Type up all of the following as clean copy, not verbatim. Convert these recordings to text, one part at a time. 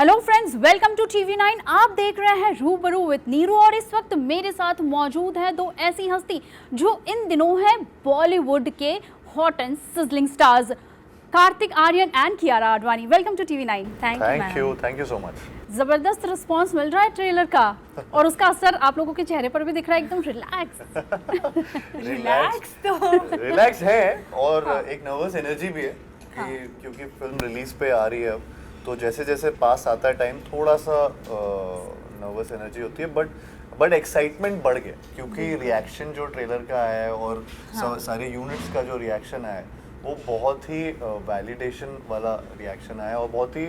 Hello friends, welcome to TV9। आप देख रहे हैं रूबरू विद नीरू और इस वक्त मेरे साथ मौजूद है दो ऐसी हस्ती जो इन दिनों है बॉलीवुड के hot and sizzling stars, Kartik Aaryan and Kiara Advani. Welcome to TV9। Thank you so much. जबरदस्त रिस्पांस मिल रहा है ट्रेलर का और उसका असर आप लोगों के चेहरे पर भी दिख रहा है, एकदम रिलैक्स है और एक नर्वस एनर्जी भी है क्योंकि फिल्म रिलीज पे आ रही है अब, तो जैसे जैसे पास आता है टाइम थोड़ा सा नर्वस एनर्जी होती है, बट एक्साइटमेंट बढ़ गया क्योंकि रिएक्शन जो ट्रेलर का आया है और सारे यूनिट्स का जो रिएक्शन आया है वो बहुत ही वैलिडेशन वाला रिएक्शन आया और बहुत ही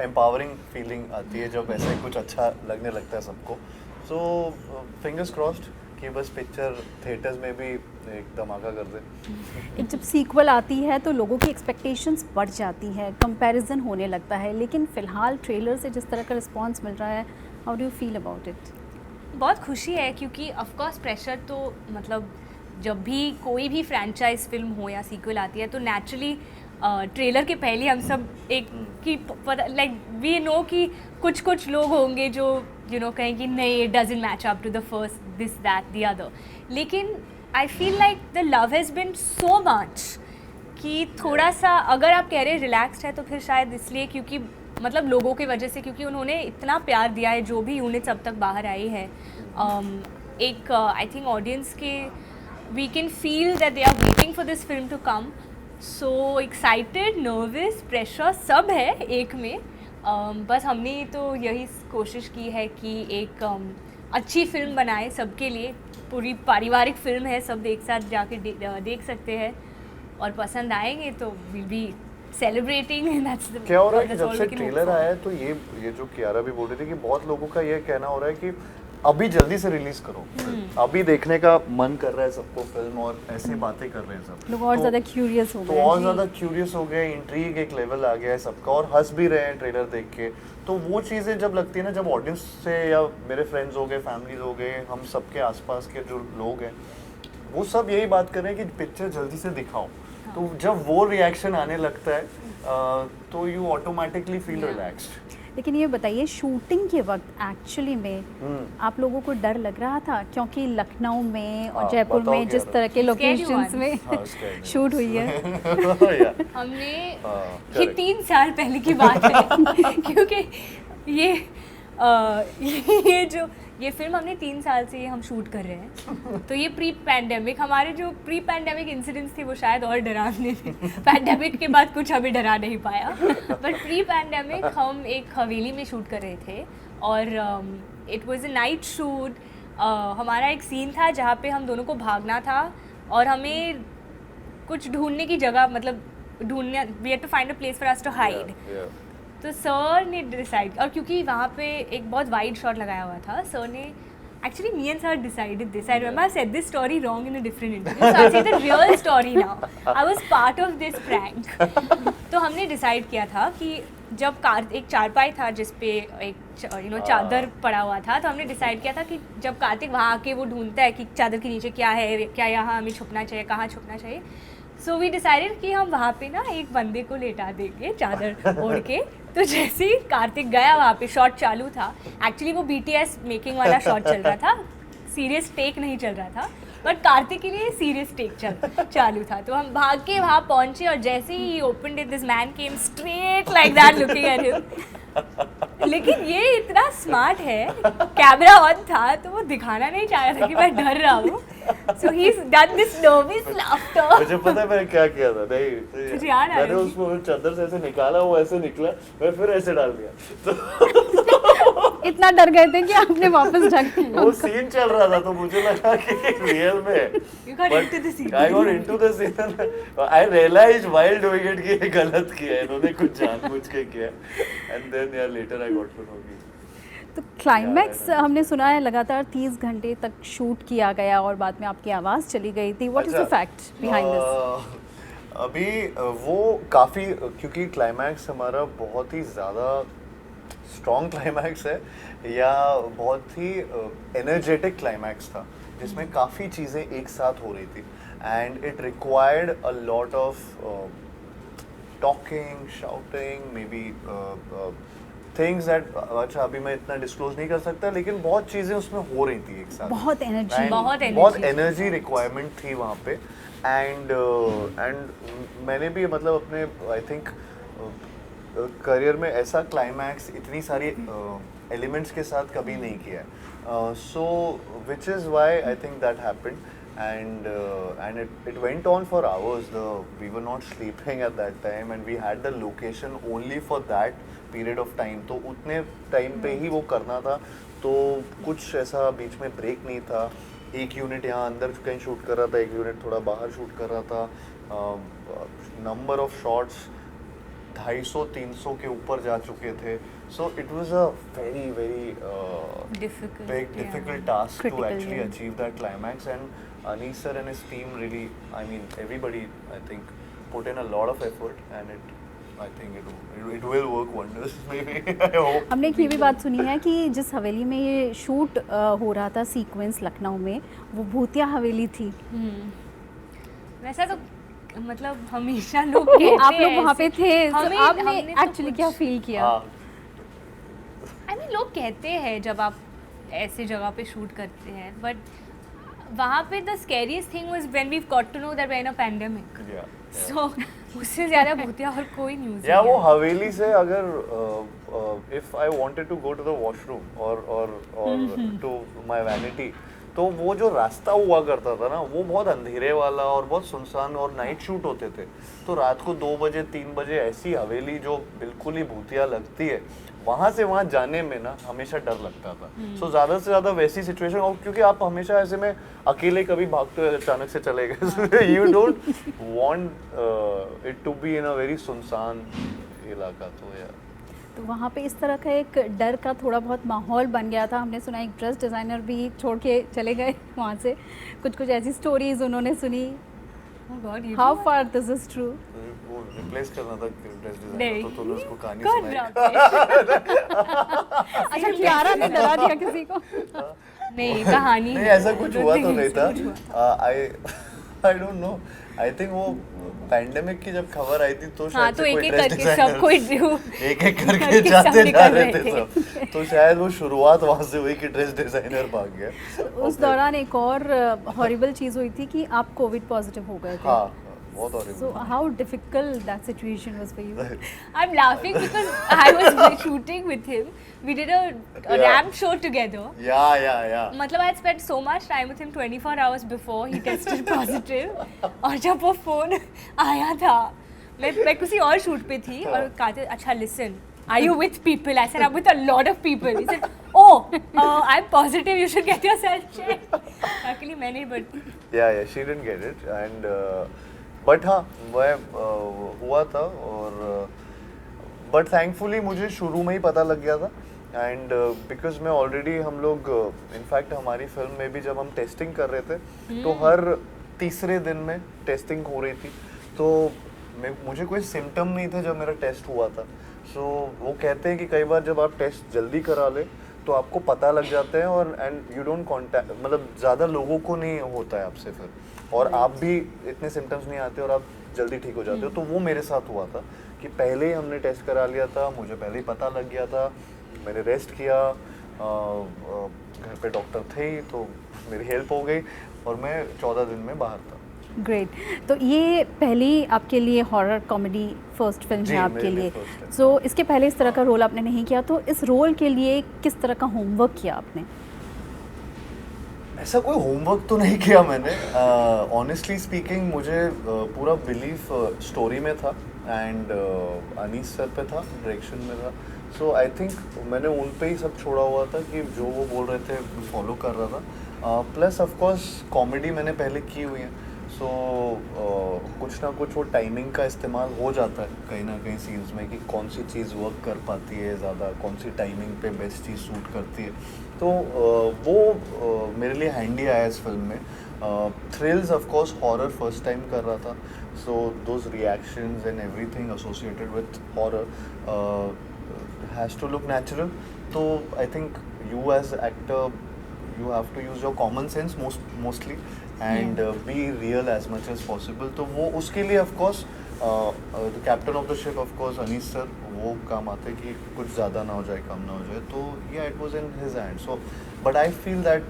एम्पावरिंग फीलिंग आती है जब ऐसे कुछ अच्छा लगने लगता है सबको। सो फिंगर्स क्रॉस्ड कि बस पिक्चर थिएटर्स में भी एक धमाका कर दे। एक जब सीक्वल आती है तो लोगों की एक्सपेक्टेशंस बढ़ जाती है, कंपैरिजन होने लगता है, लेकिन फिलहाल ट्रेलर से जिस तरह का रिस्पांस मिल रहा है, how do you feel about it? बहुत खुशी है क्योंकि ऑफ कोर्स प्रेशर तो मतलब जब भी कोई भी फ्रेंचाइज फिल्म हो या सीक्वल आती है तो नेचुरली ट्रेलर के पहले हम सब एक कि लाइक वी नो कि कुछ लोग होंगे जो कहें कि नहीं, it doesn't match up to the first this that the other, लेकिन I feel like the love has been so much कि थोड़ा सा अगर आप कह रहे हैं रिलैक्स्ड है तो फिर शायद इसलिए क्योंकि मतलब लोगों की वजह से, क्योंकि उन्होंने इतना प्यार दिया है जो भी यूनिट्स अब तक बाहर आई है। एक आई थिंक ऑडियंस के we can feel that they are waiting for this film to come, so excited, nervous, pressure सब है एक में। बस हमने तो यही कोशिश की है कि एक अच्छी फिल्म बनाए सबके लिए, पूरी पारिवारिक फिल्म है, सब एक साथ जाके देख सकते हैं और पसंद आएंगे तो we'll be celebrating and that's the क्या हो रहा है कि जब से ट्रेलर आया है तो ये जो कियारा भी बोल रही थी कि बहुत लोगों का ये कहना हो रहा है कि अभी जल्दी से रिलीज करो, अभी देखने का मन कर रहा है सबको फिल्म और ऐसी बातें कर रहे हैं सब लोग और ज़्यादा क्यूरियस हो गए, तो और ज़्यादा क्यूरियस हो गए, इंट्रीग एक लेवल आ गया है सबका और हंस भी रहे हैं ट्रेलर देख के। तो वो चीज़ें जब लगती है ना, जब ऑडियंस से या मेरे फ्रेंड्स हो गए, फैमिलीज हो गए, हम सबके आसपास के जो लोग हैं वो सब यही बात कर रहे हैं कि पिक्चर जल्दी से दिखाओ। तो जब वो रिएक्शन आने लगता है तो यू ऑटोमेटिकली फील रिलैक्स्ड। लेकिन ये बताइए, शूटिंग के वक्त एक्चुअली में आप लोगों को डर लग रहा था? क्योंकि लखनऊ में और जयपुर में जिस तरह के लोकेशंस में शूट हुई है हमने ये 3 साल पहले की बात है क्योंकि ये फिल्म हमने 3 साल से हम शूट कर रहे हैं, तो ये प्री पैंडेमिक, हमारे जो प्री पैंडेमिक इंसिडेंट्स थे वो शायद और डरावने थे। पैंडेमिक के बाद कुछ हमें डरा नहीं पाया, बट प्री पैंडेमिक हम एक हवेली में शूट कर रहे थे और it was a night shoot. हमारा एक सीन था जहाँ पे हम दोनों को भागना था और हमें कुछ ढूंढने की जगह, मतलब ढूंढने, we had to find a place for us to hide. तो सर ने डिसाइड, और क्योंकि वहाँ पे एक बहुत वाइड शॉट लगाया हुआ था, सर ने actually me and sir decided this, I remember I said this story wrong in a different interview, so I said the real story now, I was part of this prank. तो हमने decide किया था कि जब एक चारपाई था जिस पे एक चादर पड़ा हुआ था, तो हमने डिसाइड किया था कि जब कार्तिक वहाँ आके वो ढूंढता है कि चादर के नीचे क्या है, क्या यहाँ हमें छुपना चाहिए, कहाँ छुपना चाहिए, सो वी डिसाइडेड कि हम वहाँ पे ना एक बंदे को लेटा देंगे चादर ओढ़ के। तो जैसे ही कार्तिक गया वहाँ पे, शॉट चालू था, एक्चुअली वो BTS मेकिंग वाला शॉट चल रहा था, सीरियस टेक नहीं चल रहा था, बट कार्तिक के लिए सीरियस टेक चालू था। तो हम भाग के वहाँ पहुँचे और जैसे ही opened it, this man came straight like that looking at him. लेकिन ये इतना स्मार्ट है, कैमरा ऑन था तो वो दिखाना नहीं चाह रहा था कि मैं डर रहा हूँ, so he's done this nervous laughter। मुझे पता है मैंने क्या किया था, नहीं मैंने उसको चादर से ऐसे निकाला, वो ऐसे निकला, मैं फिर ऐसे डाल दिया तो इतना डर गए थे कि आपने वापस ढक दिया। वो सीन चल रहा था तो मुझे लगा कि रियल में You got into the scene. I got into the scene. I realized while doing it कि ये गलत किया है, इन्होंने कुछ जानबूझ के किया, and then yeah later I got to know कि तो क्लाइमैक्स हमने सुना है लगातार 30 घंटे तक शूट किया गया और बाद में आपकी आवाज़ चली गई थी। What is the fact behind this? अभी वो काफ़ी, क्योंकि क्लाइमैक्स हमारा बहुत ही ज़्यादा स्ट्रॉन्ग क्लाइमैक्स है या बहुत ही एनर्जेटिक क्लाइमैक्स था जिसमें काफ़ी चीज़ें एक साथ हो रही थी and it required a lot of talking, shouting, may be things that, अच्छा अभी मैं इतना डिस्क्लोज नहीं कर सकता, लेकिन बहुत चीज़ें उसमें हो रही थी एक साथ। बहुत एनर्जी, And बहुत एनर्जी रिक्वायरमेंट थी वहाँ पे। एंड मैंने भी मतलब अपने आई थिंक करियर में ऐसा क्लाइमैक्स इतनी सारी एलिमेंट्स के साथ कभी नहीं किया है। So which is why I think that happened, and it went on for hours. We were not sleeping at that time, and we had the location only for that period of time. तो उतने time पे ही वो करना था, तो कुछ ऐसा बीच में ब्रेक नहीं था। एक यूनिट यहाँ अंदर कहीं शूट कर रहा था, एक यूनिट थोड़ा बाहर शूट कर रहा था। नंबर ऑफ शॉट्स 250-300 के ऊपर जा चुके थे। So it was a very difficult task to Critical, actually yeah. achieve that climax, and Anis sir and his team really, I mean everybody, I think put in a lot of effort, and I think it will work wonders maybe. I hope. हमने एक ये भी बात सुनी है कि जिस हवेली में ये शूट हो रहा था सीक्वेंस लखनऊ में, वो भूतिया हवेली थी। वैसा तो मतलब हमेशा लोग कहते हैं, आप लोग वहाँ पे थे, तो हमें- आपने हमने तो एक्चुअली कुछ- क्या फील किया? हाँ, आई मीन लोग कहते हैं जब आप ऐसी जगह पे शूट करते हैं, बट वहाँ पे the scariest thing was when we got to know that we are in a pandemic. yeah. So उससे ज़्यादा भूतिया और कोई न्यूज़ या वो हवेली से अगर if I wanted to go to the washroom और टू माय वैनिटी, तो वो जो रास्ता हुआ करता था ना, वो बहुत अंधेरे वाला और बहुत सुनसान, और नाइट शूट होते थे। तो रात को 2 बजे 3 बजे ऐसी हवेली जो बिल्कुल ही भूतिया लगती है, वहाँ से वहाँ जाने में ना हमेशा डर लगता था। सो ज़्यादा से ज़्यादा वैसी सिचुएशन, और क्योंकि आप हमेशा ऐसे में अकेले कभी भागते हुए अचानक से चले गए, you don't want it to be in a very सुनसान इलाका। तो यार तो वहाँ पे इस तरह का एक डर का थोड़ा बहुत माहौल बन गया था। हमने सुना एक ड्रेस डिज़ाइनर भी छोड़ के चले गए वहाँ से, कुछ ऐसी स्टोरीज उन्होंने सुनी। How far this is true? वो रिप्लेस करना था ड्रेस नहीं। डिजाइनर, तो तूने उसको कहानी कौन सुनाई। रहा अच्छा, कियारा ने डरा दिया किसी को? नहीं, कहानी नहीं, ऐसा कुछ हुआ तो नहीं था। I don't know, I think वो पैंडेमिक की जब खबर आई थी तो हाँ, शायद तो से कोई एक-एक ड्रेस करके डिजाइनर सब कोई एक करके करके जाते सब जा निकल रहे रहे थे थे। सब, तो शायद वो शुरुआत वहाँ से हुई कि ड्रेस डिजाइनर भाग गया। उस दौरान एक और हॉरिबल चीज़ हुई थी कि आप कोविड पॉजिटिव हो गए थे। हाँ, बहुत So horrible. how difficult that situation was for you? I'm laughing because I was shooting with him. We did a Yeah. ramp show together. या मतलब I spent so much time with him 24 hours before he tested positive. और जब वो phone आया था, मैं किसी और शूट पे थी और कहते अच्छा listen, are you with people? I said I'm with a lot of people. He said I'm positive. You should get yourself checked. Luckily मैंने but या she didn't get it, and but हाँ वह हुआ था, और बट थैंकफुली मुझे शुरू में ही पता लग गया था। एंड बिकॉज मैं ऑलरेडी, हम लोग इनफैक्ट हमारी फिल्म में भी जब हम टेस्टिंग कर रहे थे, तो हर तीसरे दिन में टेस्टिंग हो रही थी, तो मुझे कोई सिम्टम नहीं थे जब मेरा टेस्ट हुआ था। सो वो कहते हैं कि कई बार जब आप टेस्ट जल्दी करा ले तो आपको पता लग जाता है, और एंड यू डोंट कॉन्टैक्ट, मतलब ज़्यादा लोगों को नहीं होता है आपसे फिर, और आप भी इतने सिम्टम्स नहीं आते और आप जल्दी ठीक हो जाते हो। तो वो मेरे साथ हुआ था कि पहले ही हमने टेस्ट करा लिया था, मुझे पहले ही पता लग गया था, मैंने रेस्ट किया, घर पे डॉक्टर थे ही, तो मेरी हेल्प हो गई, और मैं 14 दिन में बाहर था। ग्रेट। तो ये पहली आपके लिए हॉरर कॉमेडी फर्स्ट फिल्म जी, है आपके मेरे लिए लिए। first है। सो इसके पहले इस तरह का रोल आपने नहीं किया, तो इस रोल के लिए किस तरह का होमवर्क किया आपने? ऐसा कोई होमवर्क तो नहीं किया मैंने, ऑनेस्टली स्पीकिंग मुझे पूरा बिलीफ स्टोरी में था, एंड अनीस सर पे था, डायरेक्शन में था। सो आई थिंक मैंने उन पे ही सब छोड़ा हुआ था कि जो वो बोल रहे थे फॉलो कर रहा था। प्लस ऑफ कोर्स कॉमेडी मैंने पहले की हुई है, सो कुछ ना कुछ वो टाइमिंग का इस्तेमाल हो जाता है कहीं ना कहीं सीन्स में, कि कौन सी चीज़ वर्क कर पाती है ज़्यादा, कौन सी टाइमिंग पे बेस्ट चीज़ सूट करती है। तो वो मेरे लिए हैंडी आया इस फिल्म में। Thrills of course horror first time कर रहा था, so those reactions and everything associated with horror has to look natural. तो I think you as actor you have to use your common sense mostly and be real as much as possible। तो वो उसके लिए of course the captain of the ship of course Anees sir, वो काम आते कि कुछ ज़्यादा ना हो जाए, कम ना हो जाए, तो या it was in his hand. So but I feel that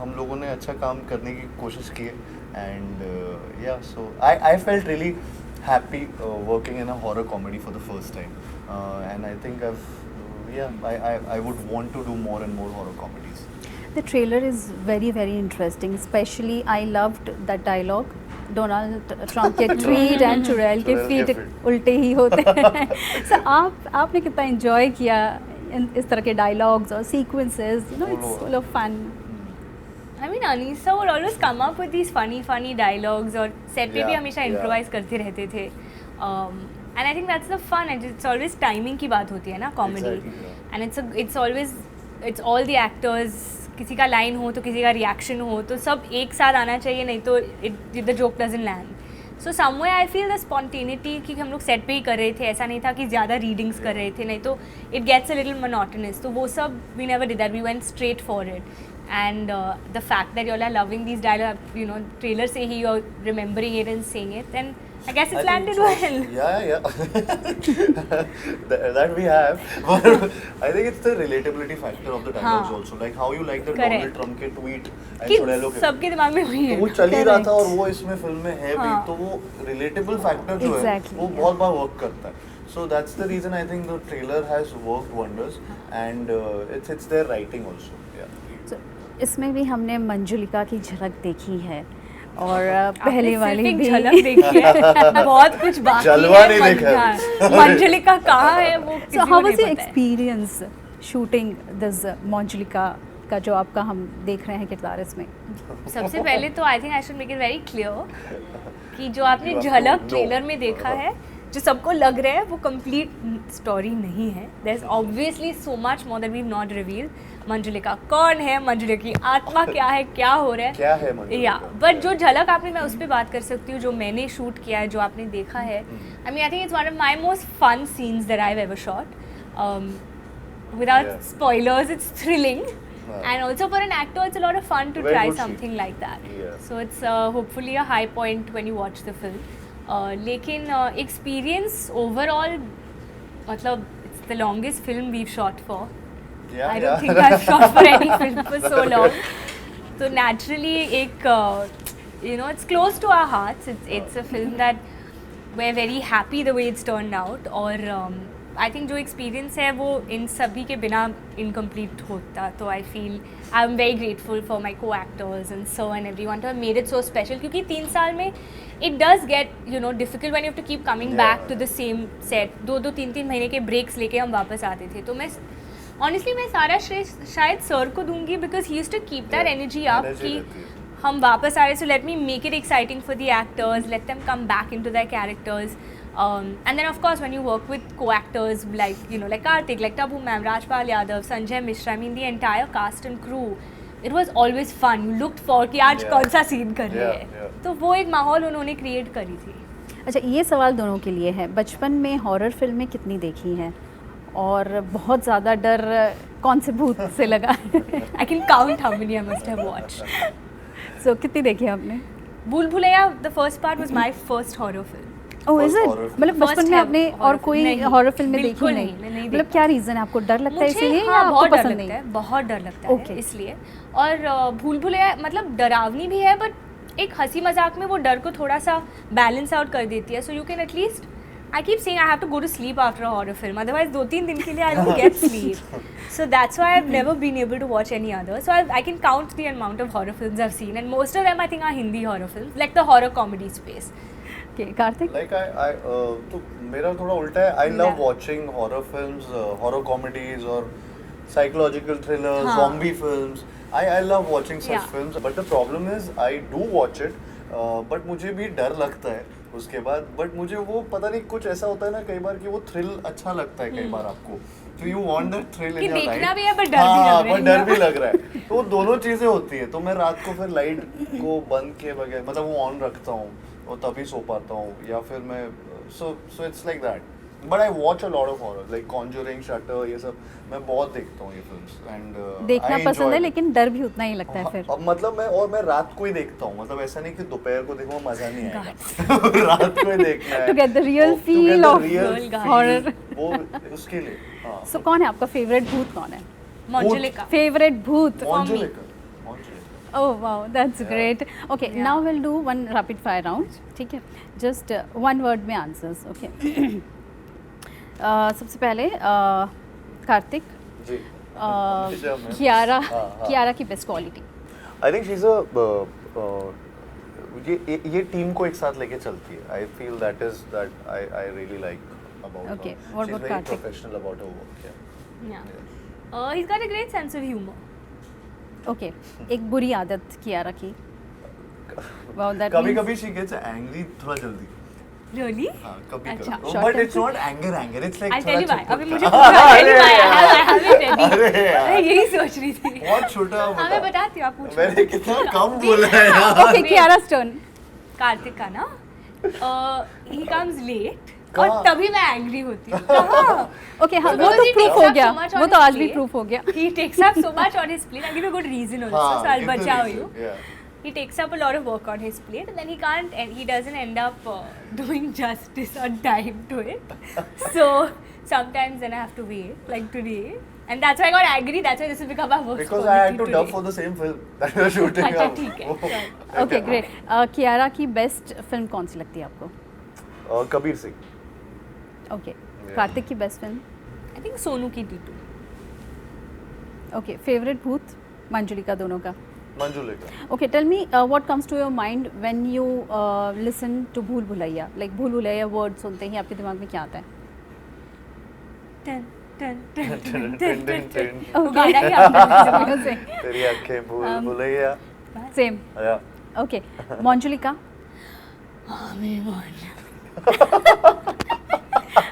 हम लोगों ने अच्छा काम करने की कोशिश की है, एंड या so I felt really happy working in a horror comedy for the first time, and I think I would want to do more and more horror comedies. The trailer is very very interesting. Especially I loved that dialogue. Donald Trump के tweet and चुड़ैल के feet उल्टे ही होते हैं. So आपने कितना enjoy किया इस तरह के डायलॉग्स और sequences, you know, it's full of fun. I mean, Anisa would always come up with these funny dialogues, और set पे भी Yeah, हमेशा yeah. improvise करते रहते थे. And I think that's the fun, and it's always timing की बात होती है ना comedy. Exactly, yeah. And it's all the actors, किसी का line हो तो किसी का reaction हो तो सब एक साथ आना चाहिए, नहीं तो the joke doesn't land. So somewhere I feel the spontaneity कि हम लोग set पे ही कर रहे थे, ऐसा नहीं था कि ज़्यादा readings कर रहे थे, नहीं तो it gets a little monotonous. तो वो सब we never did that, we went straight for it. And the fact that you all are loving these dialogue, you know, trailer से ही you're remembering it and saying it, then I guess it's landed well. Yeah. that we have. But I think it's the relatability factor of the dialogues हाँ. also. Like how you like the Correct. Donald Trump के tweet and कि चुड़ैलों के. सबके दिमाग में वही तो है. वो चल ही रहा था Correct. और वो इसमें फिल्म में है भी, हाँ. तो वो relatable factor जो है Exactly, वो yeah. बहुत बार work करता है. So that's the reason I think the trailer has worked wonders, and it's their writing also. Yeah. So, इसमें भी हमने मंजुलिका की झलक देखी है और आपने पहले सिर्फ वाली एक भी झलक देखी है, बहुत कुछ बाकी जलवा है. नहीं देखा है. मंजुलिका कहाँ है वो किसी So को how नहीं was your पता है. experience shooting this मंजुलिका का जो आपका हम देख रहे हैं किरदार इसमें? सबसे पहले तो I think I should make it very clear कि जो आपने You have to झलक know. ट्रेलर में देखा है, जो सबको लग रहा है वो कंप्लीट स्टोरी नहीं है. There is obviously so much more that we have not revealed. Manjulika कौन है, मंजुलिका की आत्मा क्या है, क्या हो रहा है, क्या है मंजुलिका? या बट जो झलक आपने, मैं उस पर बात कर सकती हूँ, जो मैंने शूट किया है, जो आपने देखा है. I mean I think it's one of my most fun scenes that I have ever shot. Without Yeah. spoilers, it's thrilling. Wow. And also for an actor, it's a lot of fun to Very try good something scene. like that. Yeah. So it's hopefully a high point when you watch the film. लेकिन experience overall, मतलब it's the longest film we've shot for. Yeah, I don't yeah. think I've shot for any film for so long. So naturally, it's close to our hearts. It's a film that we're very happy the way it's turned out. और I think जो experience है वो इन सभी के बिना incomplete होता. तो I feel I'm very grateful for my co-actors and so and everyone to have made it so special. क्योंकि 3 साल में it does get difficult when you have to keep coming back to the same set. 2-3 महीने के breaks लेके हम वापस आते थे. तो मैं honestly मैं सारा श्रेय शायद सर को दूंगी, because he used to keep that energy up Energy कि रहती है. हम वापस आ रहे, so let me make it exciting for the actors, let them come back into their characters. And then of course when you work with co-actors like like Karthik, like Tabu ma'am, Rajpal Yadav, Sanjay Mishra, I mean the entire cast and crew, it was always fun. You looked forward कि आज Yeah. कौन सा scene कर रहे Yeah, हैं. yeah. तो वो एक माहौल उन्होंने क्रिएट करी थी. अच्छा, ये सवाल दोनों के लिए है. बचपन में हॉरर फिल्में कितनी देखी हैं और बहुत ज़्यादा डर कौन से भूत से लगा? I can count how many I must have watched. So कितनी देखी आपने? भूल Bhulaiyaa the first part was my first horror film. Oh is First it? horror film. मतलब बचपन First में है आपने horror और film. कोई नहीं, हॉरर फिल्म में देखी बिल्कुल नहीं? नहीं, मैं नहीं मतलब देखा. क्या रीज़न है? आपको डर लगता है मुझे इसीलिए या हाँ आपको बहुत डर पसंद लगता नहीं? है, बहुत डर लगता है Okay. इसलिए. और भूल भुलैया मतलब डरावनी भी है, बट एक हंसी मजाक में वो डर को थोड़ा सा बैलेंस आउट कर देती है. So you can at least, I keep saying I have to go to sleep after a horror film. Otherwise, 2-3 दिन के लिए I don't get sleep. So that's why I've never been able to watch any other. So I can count the amount of horror films I've seen, and most of them I think are Hindi horror films, like the horror comedy space. Okay, Kartik? Like I तो मेरा थोड़ा उल्टा है. I love Yeah. watching horror films, horror comedies or psychological thrillers, हाँ. zombie films. I love watching such Yeah. films. But the problem is I do watch it, but मुझे भी डर लगता है उसके बाद. But मुझे वो पता नहीं कुछ ऐसा होता है ना कई बार कि वो थ्रिल अच्छा लगता है कई बार आपको. So you want that thrill कि in your life. देखना भी है, but डर भी लग रहा है. but डर भी लग रहा है. तो वो दोनों चीजें होती है. तो मैं रात को फिर लाइट को बंद किए बगैर, मतलब वो ऑन रखता हूँ और तभी सो पाता हूँ, या फिर मैं so it's like that. But I watch a lot of horror like Conjuring, shutter, ये सब मैं बहुत देखता हूँ ये फिल्म्स एंड देखना पसंद है लेकिन डर भी उतना ही लगता है फिर। अब मतलब मैं रात को ही देखता हूँ, मतलब ऐसा नहीं कि दोपहर को देखूँ मजा नहीं आएगा रात को ही देखना है To get the real To get feel the of real horror. feel, वो उसके लिए हाँ सो कौन है आपका फेवरेट भूत, कौन है मंजुलिका। फेवरेट भूत? मॉन्जुलिका Oh wow, that's great. Okay, now we'll do one rapid fire round. ठीक है, just one word में answers. Okay. सबसे पहले कार्तिक, जी हमेशा मैं- कियारा, हाँ। कियारा की best quality. I think she is a ये टीम को एक साथ लेके चलती है। I feel that is that I really like about Okay, what about Karthik? Professional about her work. Yeah. He's got a great sense of humor. Okay, एक बुरी आदत कियारा की। Wow, that कभी means- कभी शी गेट्स एंग्री थोड़ा जल्दी। Really? हाँ कभी अच्छा, कभी short but it's temper? Not anger it's like I'll tell you why. अभी मुझे अरे I'll tell you why. यार। I have it ready. अरे यार। मैं यही सोच रही थी। बहुत छोटा हाँ मैं बताती हूँ, आप पूछो। मैंने कितना कम बोला है यार। Okay, कियारा's turn. कार्तिक का ना he comes late कहाँ? और तभी मैं एंग्री होती हूँ। कहाँ? Okay, हाँ, वो Because तो he प्रूफ takes हो up गया, so much on वो तो his आज भी plate. प्रूफ हो गया। He takes up so much on his plate. I'll give you a good reason also, हाँ, so I'll give the bacha reason, you. yeah. He takes up a lot of work on his plate and then he can't and he doesn't end up doing justice on time to it. So sometimes then I have to wait, like today. And that's why I got angry. That's why this has become my worst Because I had to quality dub today. for the same film that we were shooting. अच्छा, अब ठीक है, वो- चल। Okay, great. Kiara की best film कौन सी लगती है आपको? कबीर सिंह। ओके, कार्तिक की best film? I think Sonu की T2. ओके, फेवरेट भूत मंजुलिका दोनों का? Manjulika. Okay, tell me what comes to your mind when you listen to भूल भुलैया? Like भूल भुलैया वर्ड सुनते ही आपके दिमाग में क्या आता है? Dun, dun, dun, dun, tin dun, tin dun. Tin. वो गाना ही आपने तेरी आंखें भूल भुलैया। सेम। या ओके, मंजुलिका?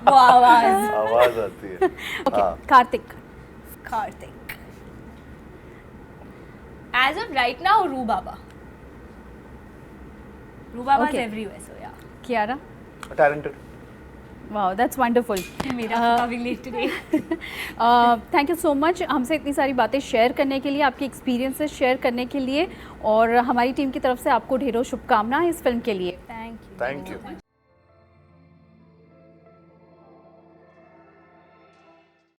वो आवाज आवाज आती है। ओके, हाँ। Kartik? Kartik as of right now Rubaba is Okay. everywhere so yeah Kiara? Talented. Wow, that's wonderful. मेरा coming late today thank you so much हमसे इतनी सारी बातें शेयर करने के लिए, आपके एक्सपीरियंसेस शेयर करने के लिए, और हमारी टीम की तरफ से आपको ढेरों शुभकामनाएं इस फिल्म के लिए। thank you Thank you.